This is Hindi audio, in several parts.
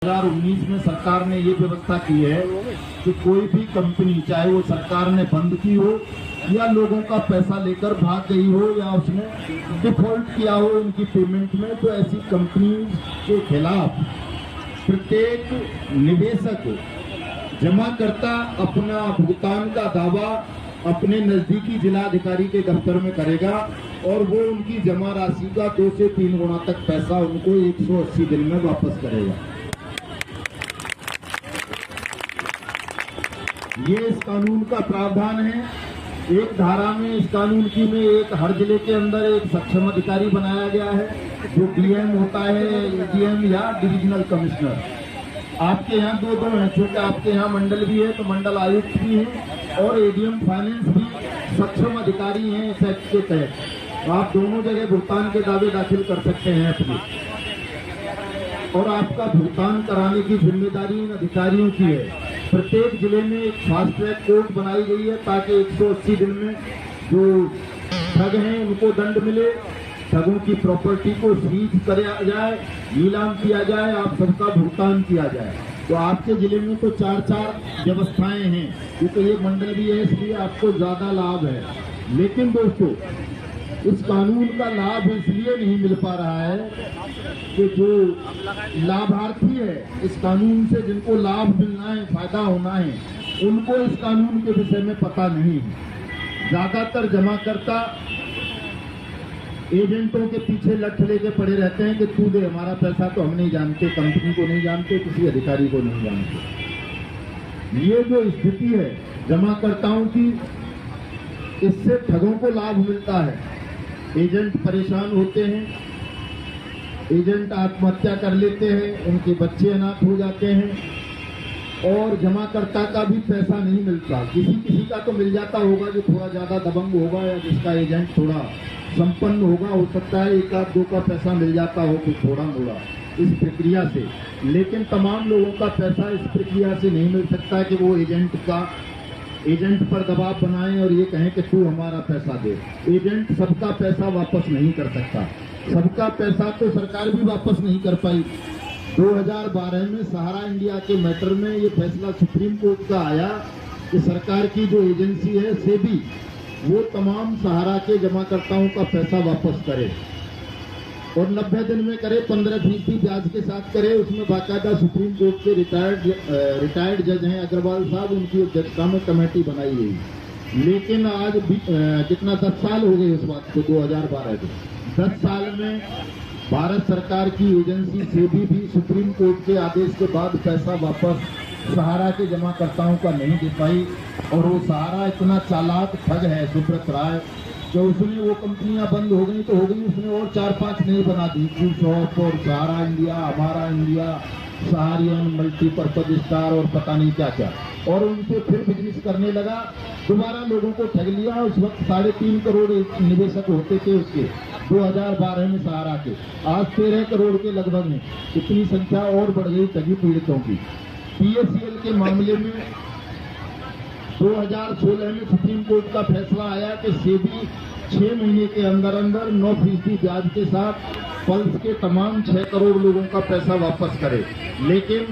2019 में सरकार ने ये व्यवस्था की है कि कोई भी कंपनी, चाहे वो सरकार ने बंद की हो या लोगों का पैसा लेकर भाग गई हो या उसने डिफॉल्ट किया हो उनकी पेमेंट में, तो ऐसी कंपनी के खिलाफ प्रत्येक निवेशक जमाकर्ता अपना भुगतान का दावा अपने नजदीकी जिलाधिकारी के दफ्तर में करेगा और वो उनकी जमा राशि का 2 से 3 गुना तक पैसा उनको 180 दिन में वापस करेगा। ये इस कानून का प्रावधान है। एक धारा में इस कानून की में एक हर जिले के अंदर एक सक्षम अधिकारी बनाया गया है जो डीएम होता है, एडीएम या डिविजनल कमिश्नर। आपके यहाँ दो हैं, क्योंकि आपके यहाँ मंडल भी है तो मंडल आयुक्त भी है और एडीएम फाइनेंस भी सक्षम अधिकारी हैं इस एक्ट के तहत। आप दोनों जगह भुगतान के दावे दाखिल कर सकते हैं अपने, और आपका भुगतान कराने की जिम्मेदारी इन अधिकारियों की है। प्रत्येक जिले में एक फास्ट ट्रैक कोर्ट बनाई गई है ताकि 180 दिन में जो ठग हैं उनको दंड मिले, ठगों की प्रॉपर्टी को सीज किया जाए, नीलाम किया जाए, आप सबका भुगतान किया जाए। तो आपके जिले में तो 4 व्यवस्थाएं हैं, क्योंकि ये मंडल भी है इसलिए आपको ज्यादा लाभ है। लेकिन दोस्तों, इस कानून का लाभ इसलिए नहीं मिल पा रहा है कि जो लाभार्थी है इस कानून से, जिनको लाभ मिलना है, फायदा होना है, उनको इस कानून के विषय में पता नहीं है। ज्यादातर जमाकर्ता एजेंटों के पीछे लठ लेके पड़े रहते हैं कि तू दे हमारा पैसा, तो हम नहीं जानते, कंपनी को नहीं जानते, किसी अधिकारी को नहीं जानते। ये जो स्थिति है जमाकर्ताओं की, इससे ठगों को लाभ मिलता है। एजेंट परेशान होते हैं, एजेंट आत्महत्या कर लेते हैं, उनके बच्चे अनाथ हो जाते हैं और जमाकर्ता का भी पैसा नहीं मिलता। किसी का तो मिल जाता होगा जो थोड़ा ज्यादा दबंग होगा या जिसका एजेंट थोड़ा संपन्न होगा, हो सकता है 1-2 का पैसा मिल जाता हो कुछ थोड़ा मोड़ा इस प्रक्रिया से। लेकिन तमाम लोगों का पैसा इस प्रक्रिया से नहीं मिल सकता कि वो एजेंट पर दबाव बनाएं और ये कहें कि तू हमारा पैसा दे। एजेंट सबका पैसा वापस नहीं कर सकता, सबका पैसा तो सरकार भी वापस नहीं कर पाई। 2012 में सहारा इंडिया के मैटर में ये फैसला सुप्रीम कोर्ट का आया कि सरकार की जो एजेंसी है सेबी, वो तमाम सहारा के जमाकर्ताओं का पैसा वापस करे और 90 दिन में करे, 15% ब्याज के साथ करे। उसमें बाकायदा सुप्रीम कोर्ट के रिटायर्ड जज हैं अग्रवाल साहब, उनकी अध्यक्षता में कमेटी बनाई गई। लेकिन आज कितना 10 साल हो गए उस बात को, 2012 के 10 साल में भारत सरकार की एजेंसी सेबी भी सुप्रीम कोर्ट के आदेश के बाद पैसा वापस सहारा के जमाकर्ताओं का नहीं दे पाई। और वो सहारा इतना चालाक ठग है सुब्रत राय कि उसने वो कंपनियां बंद हो गई तो हो गई, उसने और 4-5 नई बना दी, शॉप और सहारा इंडिया, हमारा इंडिया, सहारियन, मल्टीपर्पज स्टार और पता नहीं क्या क्या, और उनसे फिर बिजनेस करने लगा। दोबारा लोगों को ठग लिया। उस वक्त 3.5 करोड़ निवेशक होते थे उसके 2012 में सहारा के, आज 13 करोड़ के लगभग हैं। इतनी संख्या और बढ़ गई ठगी पीड़ितों की। पीएससीएल के मामले में 2016 में सुप्रीम कोर्ट का फैसला आया कि सेबी 6 महीने के अंदर 9% ब्याज के साथ पल्स के तमाम 6 करोड़ लोगों का पैसा वापस करे। लेकिन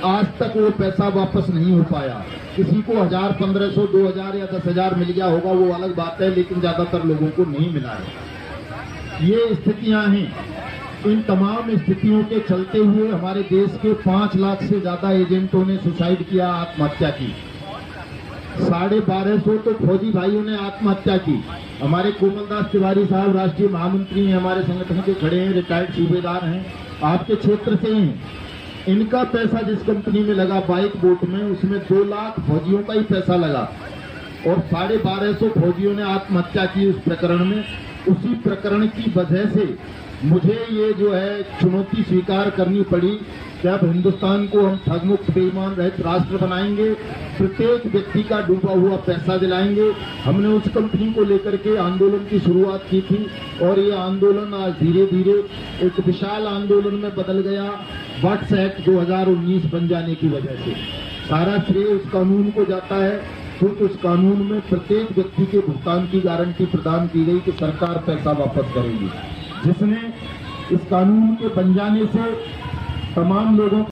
आज तक वो पैसा वापस नहीं हो पाया। किसी को 1000, 1500, 2000 या 10,000 मिल गया होगा, वो अलग बात है, लेकिन ज्यादातर लोगों को नहीं मिला है। ये स्थितियां हैं। इन तमाम स्थितियों के चलते हुए हमारे देश के 5 लाख से ज्यादा एजेंटों ने सुसाइड किया, आत्महत्या की। 1250 तो फौजी भाइयों ने आत्महत्या की। हमारे कोमलदास तिवारी साहब राष्ट्रीय महामंत्री हैं, हमारे संगठन के खड़े हैं, रिटायर्ड सूबेदार हैं, आपके क्षेत्र से हैं। इनका पैसा जिस कंपनी में लगा बाइक बोट में, उसमें 2 लाख फौजियों का ही पैसा लगा और 1250 फौजियों ने आत्महत्या की उस प्रकरण में। उसी प्रकरण की वजह से मुझे ये जो है चुनौती स्वीकार करनी पड़ी कि अब हिंदुस्तान को हम ठगमुक्त बेईमान रहित राष्ट्र बनाएंगे, प्रत्येक व्यक्ति का डूबा हुआ पैसा दिलाएंगे। हमने उस कंपनी को लेकर के आंदोलन की शुरुआत की थी और ये आंदोलन आज धीरे धीरे एक विशाल आंदोलन में बदल गया वट्स एक्ट 2019 बन जाने की वजह से। सारा श्रेय उस कानून को जाता है क्योंकि उस कानून में प्रत्येक व्यक्ति के भुगतान की गारंटी प्रदान की गई कि सरकार पैसा वापस करेगी, जिसने इस कानून के बन जाने से तमाम लोगों